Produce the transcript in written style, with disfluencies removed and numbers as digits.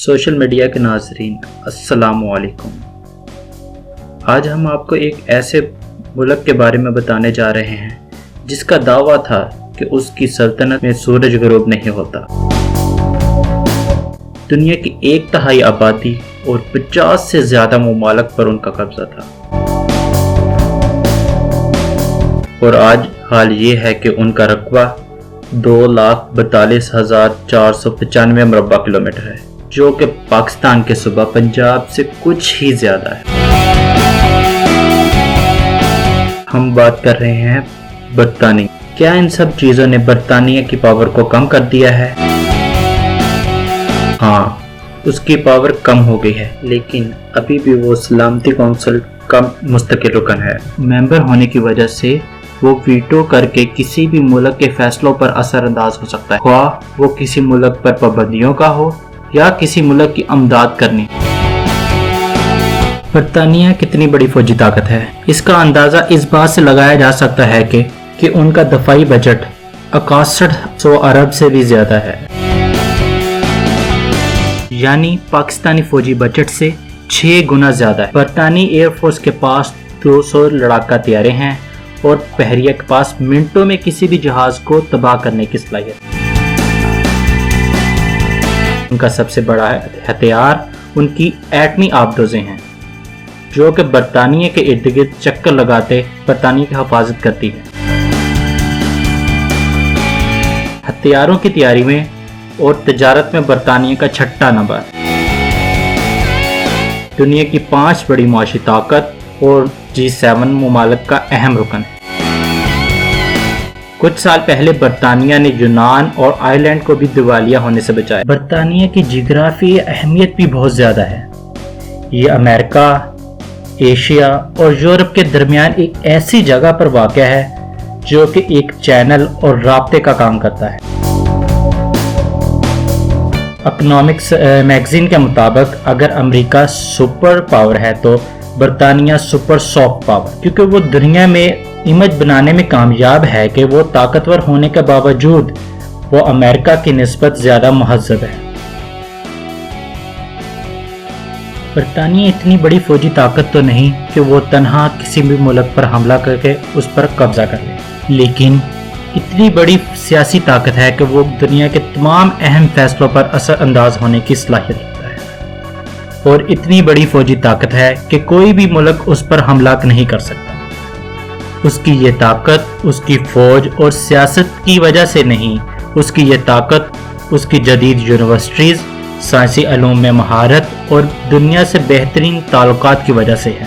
Social media کے ناظرین السلام علیکم۔ آج ہم آپ کو ایک ایسے ملک کے بارے میں بتانے جا رہے ہیں جس کا دعویٰ تھا کہ اس کی سلطنت میں سورج غروب نہیں ہوتا۔ دنیا کی 1/3 آبادی اور 50 سے زیادہ ممالک پر ان کا قبضہ تھا، اور آج حال یہ ہے کہ ان کا رقبہ 2,42,495 مربع کلومیٹر ہے، جو کہ پاکستان کے صوبہ پنجاب سے کچھ ہی زیادہ ہے۔ ہم بات کر رہے ہیں برطانیہ۔ کیا ان سب چیزوں نے برطانیہ کی پاور کو کم کر دیا ہے؟ ہاں، اس کی پاور کم ہو گئی ہے، لیکن ابھی بھی وہ سلامتی کونسل کا مستقل رکن ہے۔ ممبر ہونے کی وجہ سے وہ ویٹو کر کے کسی بھی ملک کے فیصلوں پر اثر انداز ہو سکتا ہے، خواہ وہ کسی ملک پر پابندیوں کا ہو یا کسی ملک کی امداد کرنی۔ برطانیہ کتنی بڑی فوجی طاقت ہے، اس کا اندازہ اس بات سے لگایا جا سکتا ہے کہ ان کا دفاعی بجٹ 6100 ارب سے بھی زیادہ ہے، یعنی پاکستانی فوجی بجٹ سے 6 گنا زیادہ ہے۔ برطانوی ایئر فورس کے پاس 200 لڑاکا طیارے ہیں اور بحریہ کے پاس منٹوں میں کسی بھی جہاز کو تباہ کرنے کی صلاحیت۔ ان کا سب سے بڑا ہتھیار ان کی ایٹمی آبدوزیں ہیں، جو کہ برطانیہ کے ارد گرد چکر لگاتے برطانیہ کی حفاظت کرتی ہیں۔ ہتھیاروں کی تیاری میں اور تجارت میں برطانیہ کا 6واں نمبر، دنیا کی 5 بڑی معاشی طاقت اور G7 ممالک کا اہم رکن ہے۔ کچھ سال پہلے برطانیہ نے یونان اور آئرلینڈ کو بھی دیوالیہ ہونے سے بچایا۔ برطانیہ کی جغرافی اہمیت بھی بہت زیادہ ہے۔ یہ امریکہ، ایشیا اور یورپ کے درمیان ایک ایسی جگہ پر واقع ہے جو کہ ایک چینل اور رابطے کا کام کرتا ہے۔ اکنامکس میگزین کے مطابق اگر امریکہ سپر پاور ہے تو برطانیہ سپر سافٹ پاور، کیونکہ وہ دنیا میں امیج بنانے میں کامیاب ہے کہ وہ طاقتور ہونے کے باوجود وہ امریکہ کی نسبت زیادہ مہذب ہے۔ برطانیہ اتنی بڑی فوجی طاقت تو نہیں کہ وہ تنہا کسی بھی ملک پر حملہ کر کے اس پر قبضہ کر لے، لیکن اتنی بڑی سیاسی طاقت ہے کہ وہ دنیا کے تمام اہم فیصلوں پر اثر انداز ہونے کی صلاحیت رکھتا ہے، اور اتنی بڑی فوجی طاقت ہے کہ کوئی بھی ملک اس پر حملہ نہیں کر سکتا۔ اس کی یہ طاقت اس کی فوج اور سیاست کی وجہ سے نہیں، اس کی یہ طاقت اس کی جدید یونیورسٹیز، سائنسی علوم میں مہارت اور دنیا سے بہترین تعلقات کی وجہ سے ہے۔